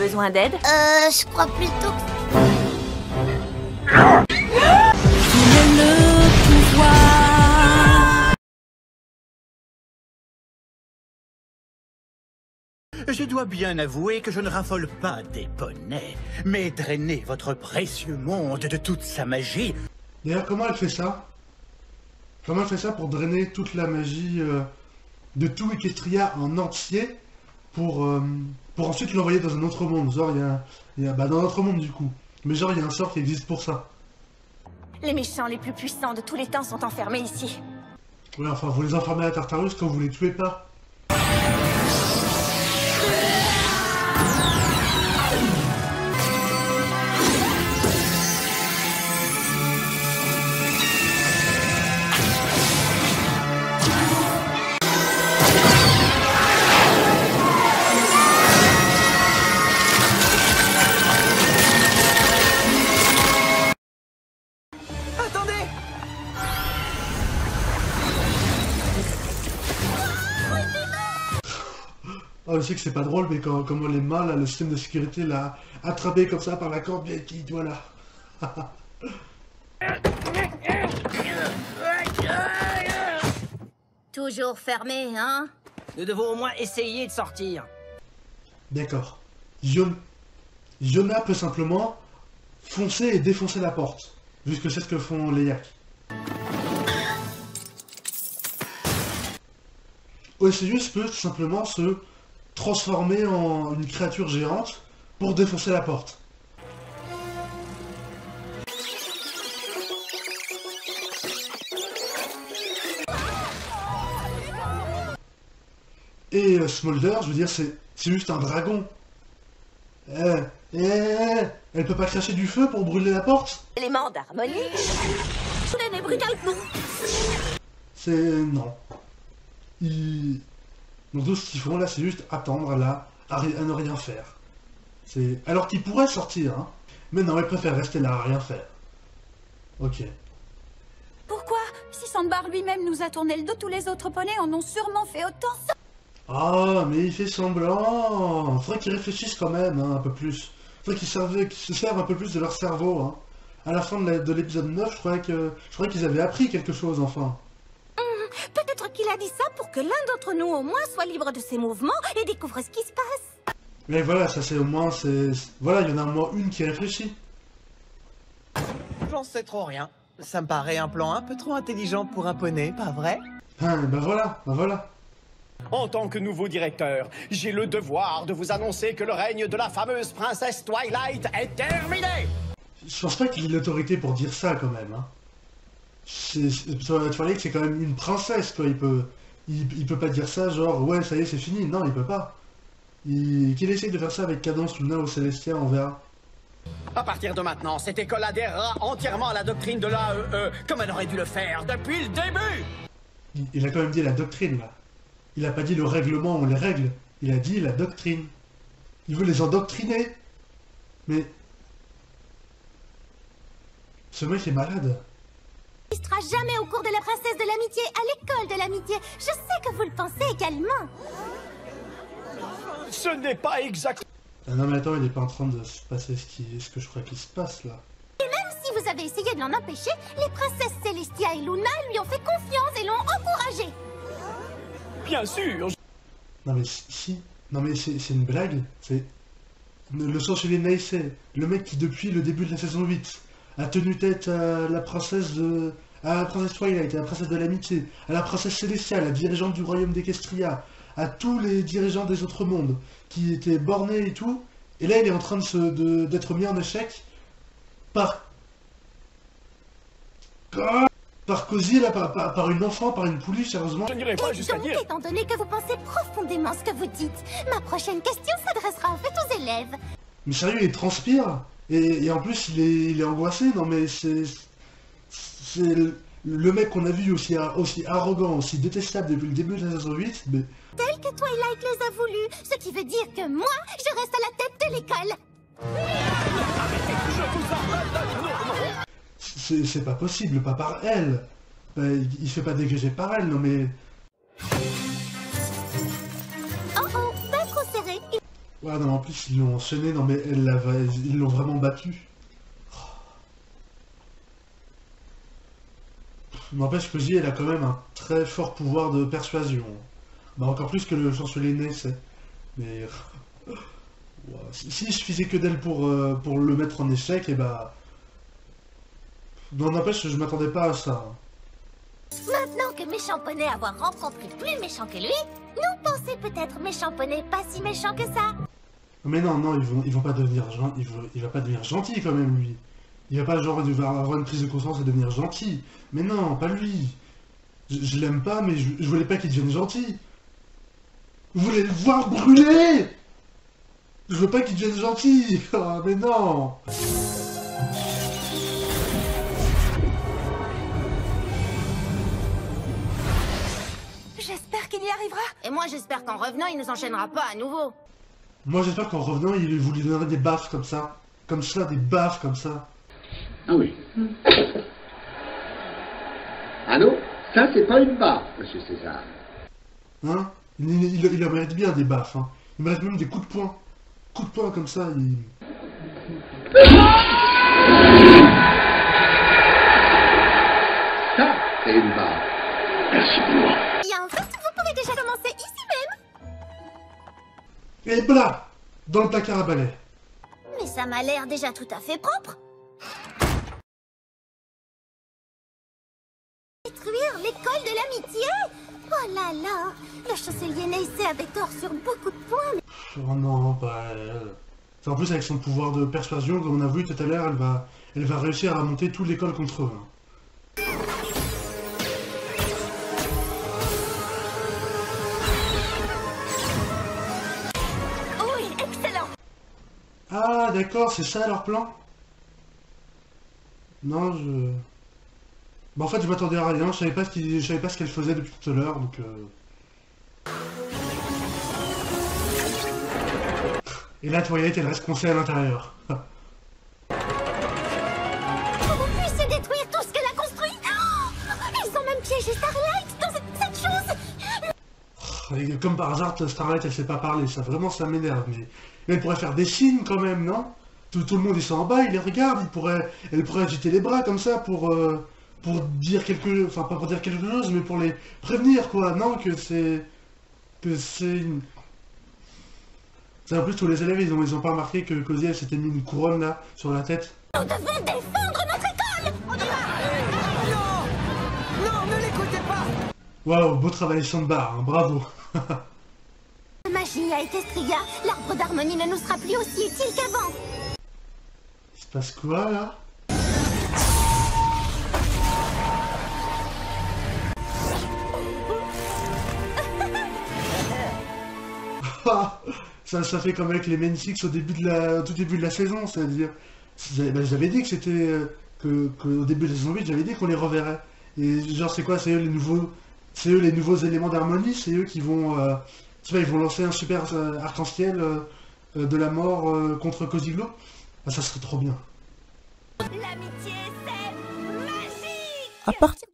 besoin d'aide? Je crois plutôt que... Le pouvoir. Je dois bien avouer que je ne raffole pas des poneys, mais drainer votre précieux monde de toute sa magie... D'ailleurs, comment elle fait ça? Comment elle fait ça pour drainer toute la magie de tout Equestria en entier pour ensuite l'envoyer dans un autre monde? Genre, bah, dans notre monde du coup. Mais genre, il y a un sort qui existe pour ça. Les méchants les plus puissants de tous les temps sont enfermés ici. Ouais, enfin, vous les enfermez à Tartarus quand vous les tuez pas. Oh, je sais que c'est pas drôle, mais comment les mains, là, le système de sécurité l'a attrapé comme ça par la corde, bien qui, voilà. Toujours fermé, hein? Nous devons au moins essayer de sortir. D'accord. Yona peut simplement foncer et défoncer la porte, vu que c'est ce que font les yaks. Odysseus peut tout simplement se transformer en une créature géante pour défoncer la porte. Et Smolder, je veux dire, c'est juste un dragon. Elle peut pas cracher du feu pour brûler la porte? Élément d'harmonie. Les brutalement. C'est... non. Donc tout ce qu'ils font là, c'est juste attendre là, à ne rien faire. Alors qu'ils pourraient sortir, hein. Mais non, ils préfèrent rester là à rien faire. Ok. Pourquoi? Si Sandbar lui-même nous a tourné le dos, tous les autres poneys en ont sûrement fait autant. Ah, mais il fait semblant. Faudrait qu'ils réfléchissent quand même, hein, un peu plus. Faudrait qu'ils se servent un peu plus de leur cerveau, hein. À la fin de l'épisode 9, je croyais qu'ils avaient appris quelque chose, enfin. Peut-être qu'il a dit ça pour que l'un d'entre nous au moins soit libre de ses mouvements et découvre ce qui se passe. Mais voilà, ça c'est au moins, voilà, il y en a au moins une qui réfléchit. J'en sais trop rien. Ça me paraît un plan un peu trop intelligent pour un poney, pas vrai? Ah, bah voilà. En tant que nouveau directeur, j'ai le devoir de vous annoncer que le règne de la fameuse princesse Twilight est terminé. Je pense pas qu'il ait l'autorité pour dire ça quand même, hein. Twilight c'est quand même une princesse, quoi. Il peut pas dire ça genre ouais ça y est c'est fini. Non, il peut pas. Qu'il essaye de faire ça avec Cadence, Luna ou Celestia, on verra. À partir de maintenant, cette école adhérera entièrement à la doctrine de l'AEE, comme elle aurait dû le faire depuis le début. Il a quand même dit la doctrine là. Il a pas dit le règlement ou les règles. Il a dit la doctrine. Il veut les endoctriner. Mais ce mec est malade. Il ne sera jamais au cours de la princesse de l'amitié, à l'école de l'amitié. Je sais que vous le pensez également. Ce n'est pas exact. Ah non mais attends, il est pas en train de se passer ce que je crois qu'il se passe là. Et même si vous avez essayé de l'en empêcher, les princesses Celestia et Luna lui ont fait confiance et l'ont encouragé. Bien sûr. Non mais si. Non mais c'est une blague. C'est le sorcier Naïsé, le mec qui depuis le début de la saison 8 a tenu tête à la princesse Twilight, à la princesse de l'amitié, à la princesse Célestia, la dirigeante du royaume d'Equestria, à tous les dirigeants des autres mondes, qui étaient bornés et tout, et là il est en train d'être mis en échec par Cozy, là, par une enfant, par une pouliche, sérieusement. Je n'irai pas jusqu'à Donc, dire. étant donné que vous pensez profondément ce que vous dites, ma prochaine question s'adressera en fait aux élèves. Mais sérieux, il transpire. Et en plus, il est angoissé. Non mais c'est le mec qu'on a vu aussi arrogant, aussi détestable depuis le début de la saison 8. Mais... Tel que Twilight les a voulu, ce qui veut dire que moi, je reste à la tête de l'école. C'est pas possible, pas par elle. Il se fait pas dégager par elle, non mais... Oh oh, pas trop serré. Ouais, non, en plus, ils l'ont enchaîné, non, mais ils l'ont vraiment battu. N'empêche que J, elle a quand même un très fort pouvoir de persuasion. Bah, encore plus que le chancelier Ness. Mais... ouais, si je suffisait que d'elle pour le mettre en échec, et bah... Non, n'empêche que je m'attendais pas à ça. Maintenant que Méchant Poney avoir rencontré plus méchant que lui, nous pensez peut-être Méchant Poney pas si méchant que ça. Mais non, non, ils vont pas devenir il va pas devenir gentil quand même, lui. Il va pas genre il va avoir une prise de conscience et devenir gentil. Mais non, pas lui. Je l'aime pas, mais je voulais pas qu'il devienne gentil. Vous voulez le voir brûler? Je veux pas qu'il devienne gentil. Ah, mais non. J'espère qu'il y arrivera. Et moi j'espère qu'en revenant il nous enchaînera pas à nouveau. Moi j'espère qu'en revenant, il vous lui donnerait des baffes comme ça. Comme ça, des baffes comme ça. Ah oui. Ah non, ça c'est pas une baffe, monsieur César. Hein? Il en mérite bien des baffes, hein. Il mérite même des coups de poing. Coups de poing comme ça, il... Ça, c'est une baffe. Merci pour moi. Et en fait, vous pouvez déjà commencer ici même. Et voilà, dans le placard à balai. Mais ça m'a l'air déjà tout à fait propre. Détruire l'école de l'amitié? Oh là là, le chancelier Neissé avait tort sur beaucoup de points. Mais... Oh non, pas elle. En plus, avec son pouvoir de persuasion, comme on a vu tout à l'heure, elle va réussir à monter toute l'école contre eux. Oui, excellent. Ah, d'accord, c'est ça leur plan? Non, je... Bah, en fait, je m'attendais à rien, je savais pas ce qu'elle faisait depuis tout à l'heure, donc... Et là, Twilight, elle reste coincée à l'intérieur. Vous puissiez détruire tout ce qu'elle a construit. Oh, ils ont même piégé Starlight dans cette chose. Et comme par hasard, Starlight, elle sait pas parler, ça vraiment, ça m'énerve, mais elle pourrait faire des signes quand même, non? Tout le monde, ils sont en bas, ils les regardent, elle pourrait agiter les bras comme ça pour dire quelque... Enfin, pas pour dire quelque chose, mais pour les prévenir, quoi, non? Que c'est une... En plus, tous les élèves, ils ont pas remarqué que Cozy, elle s'était mis une couronne, là, sur la tête. Nous devons défendre notre école. On y va. Non! Non, ne l'écoutez pas! Waouh, beau travail, Sandbar, hein, bravo. La magie a été Stria, l'arbre d'harmonie ne nous sera plus aussi utile qu'avant. Il se passe quoi, là? Ça fait comme avec les Main Six au tout début de la saison, c'est-à-dire... j'avais dit que c'était... qu'au début de la saison 8, j'avais dit qu'on les reverrait. Et genre, c'est quoi? C'est eux les nouveaux éléments d'harmonie? C'est eux qui vont... tu vois, ils vont lancer un super arc-en-ciel de la mort contre Koziglo? Ah, ça serait trop bien. L'amitié, c'est magique. À partir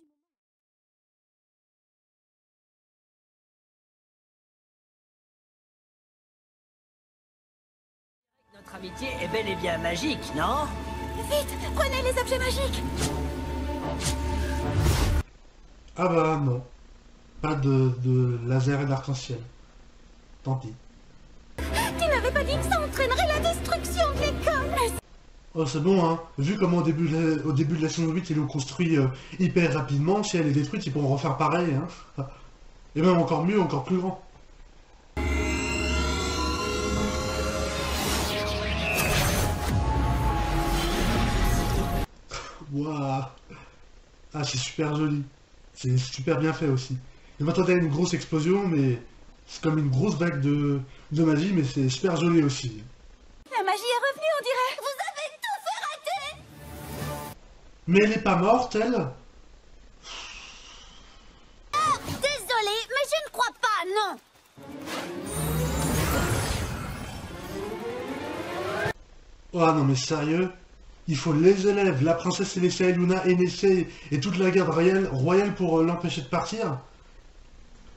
Notre amitié est bel et bien magique, non? Vite, prenez les objets magiques. Ah bah non. Pas de laser et d'arc-en-ciel. Tant pis. Tu n'avais pas dit que ça entraînerait la destruction de l'école. Oh, c'est bon, hein. Vu comment au début de la saison 8, ils l'ont construit hyper rapidement, si elle est détruite, ils pourront refaire pareil, hein. Et même encore mieux, encore plus grand. Waouh. Ah, c'est super joli. C'est super bien fait aussi. Je m'attendais à une grosse explosion, mais c'est comme une grosse vague de magie, mais c'est super joli aussi. La magie est revenue, on dirait. Vous avez tout fait rater. Mais elle est pas morte, elle? Désolée, mais je ne crois pas, non. Oh non mais sérieux? Il faut les élèves, la princesse Célestia et Luna, Nessé et toute la garde royale pour l'empêcher de partir?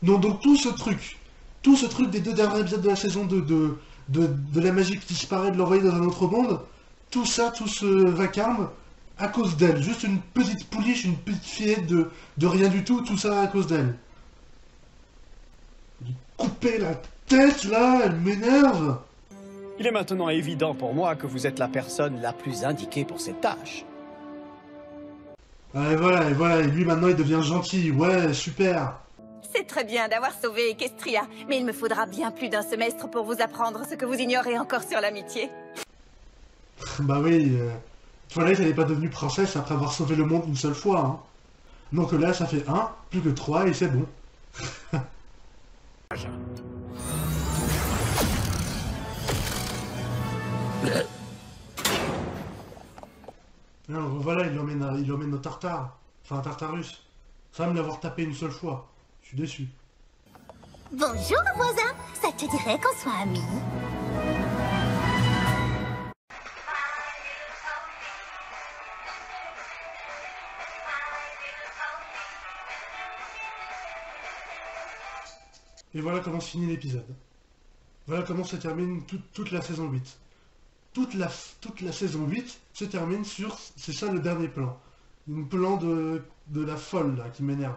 Non, donc tout ce truc des 2 derniers épisodes de la saison 2, de la magie qui disparaît, de l'envoyer dans un autre monde. Tout ça, tout ce vacarme, à cause d'elle. Juste une petite pouliche, une petite fillette de rien du tout, tout ça à cause d'elle. Lui couper la tête, là, elle m'énerve. Il est maintenant évident pour moi que vous êtes la personne la plus indiquée pour cette tâche. Ah, et voilà, et lui maintenant il devient gentil, ouais, super. C'est très bien d'avoir sauvé Equestria, mais il me faudra bien plus d'un semestre pour vous apprendre ce que vous ignorez encore sur l'amitié. Bah oui, Twilight elle n'est pas devenue princesse après avoir sauvé le monde une seule fois, hein. Donc là ça fait 1, plus que 3 et c'est bon. Alors voilà, il l'emmène au Tartare, enfin Tartarus. Ça va me l'avoir tapé une seule fois, je suis déçu. Bonjour, voisin. Ça te dirait qu'on soit amis? Et voilà comment se finit l'épisode. Voilà comment se termine toute la saison 8. Toute la saison 8 se termine sur... C'est ça le dernier plan. Un plan de la folle, là, qui m'énerve.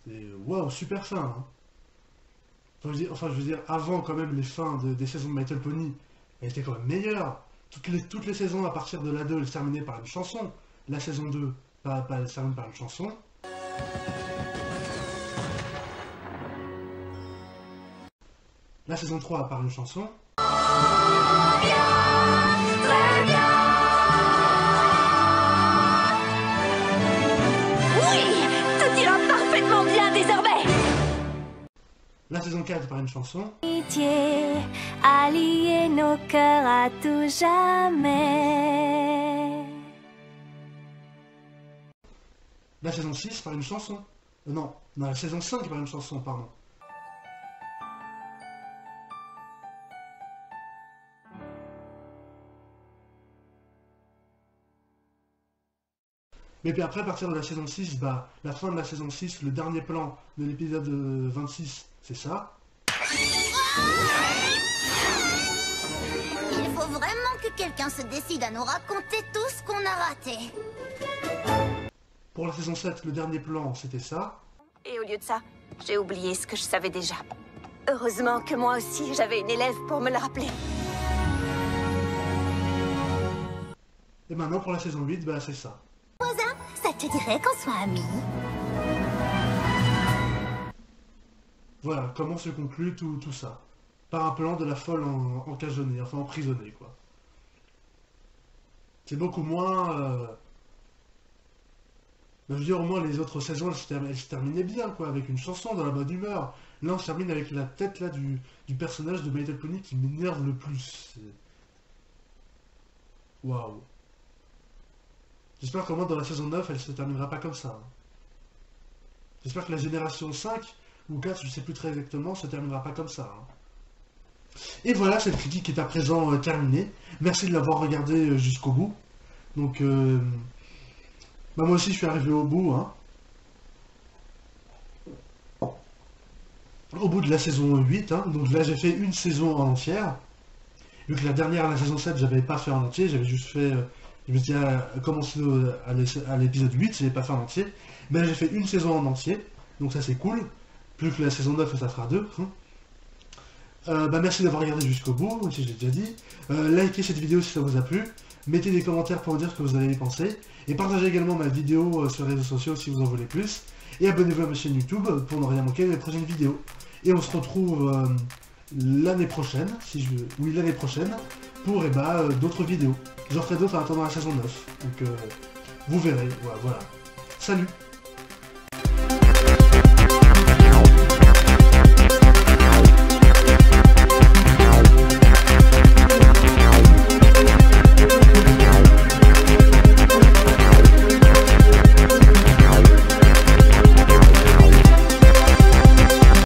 C'est... Waouh, super fin, hein. Enfin, je veux dire, avant, quand même, les fins des saisons de My Little Pony, elles étaient quand même meilleures. Toutes les saisons, à partir de la 2, elles se terminaient par une chanson. La saison 2, elle se termine par une chanson. La saison 3 par une chanson. Oui, tout ira parfaitement bien désormais. La saison 4 par une chanson. Amitié, allier nos cœurs à tout jamais. La saison 6 par une chanson. Non, la saison 5 par une chanson, pardon. Mais puis après, à partir de la saison 6, bah, la fin de la saison 6, le dernier plan de l'épisode 26, c'est ça. Il faut vraiment que quelqu'un se décide à nous raconter tout ce qu'on a raté. Pour la saison 7, le dernier plan, c'était ça. Et au lieu de ça, j'ai oublié ce que je savais déjà. Heureusement que moi aussi, j'avais une élève pour me le rappeler. Et maintenant, pour la saison 8, bah, c'est ça. Voisin, ça te dirait qu'on soit amis? Voilà, comment se conclut tout ça. Par un plan de la folle encajonnée, enfin emprisonnée, quoi. C'est beaucoup moins... Je veux dire, au moins, les autres saisons, elles se terminaient bien, quoi, avec une chanson dans la bonne humeur. Là, on se termine avec la tête, là, du personnage de My Little Pony qui m'énerve le plus. Waouh. J'espère qu'au moins dans la saison 9, elle se terminera pas comme ça. J'espère que la génération 5 ou 4, je sais plus très exactement, se terminera pas comme ça. Et voilà, cette critique est à présent terminée. Merci de l'avoir regardé jusqu'au bout. Donc, bah moi aussi je suis arrivé au bout. Hein. Au bout de la saison 8. Hein. Donc là j'ai fait une saison en entière. Vu que la dernière, la saison 7, j'avais pas fait en entier, j'avais juste fait... Je me suis commencé à l'épisode 8, je l'ai pas fait en entier. Mais là j'ai fait une saison en entier, donc ça c'est cool. Plus que la saison 9, ça fera 2. Hein. Bah merci d'avoir regardé jusqu'au bout, si j'ai déjà dit. Likez cette vidéo si ça vous a plu. Mettez des commentaires pour me dire ce que vous allez y penser. Et partagez également ma vidéo sur les réseaux sociaux si vous en voulez plus. Et abonnez-vous à ma chaîne YouTube pour ne rien manquer de mes prochaines vidéos. Et on se retrouve l'année prochaine, l'année prochaine, pour d'autres vidéos. J'en ferai d'autres en attendant la saison 9. Donc vous verrez, voilà. Salut!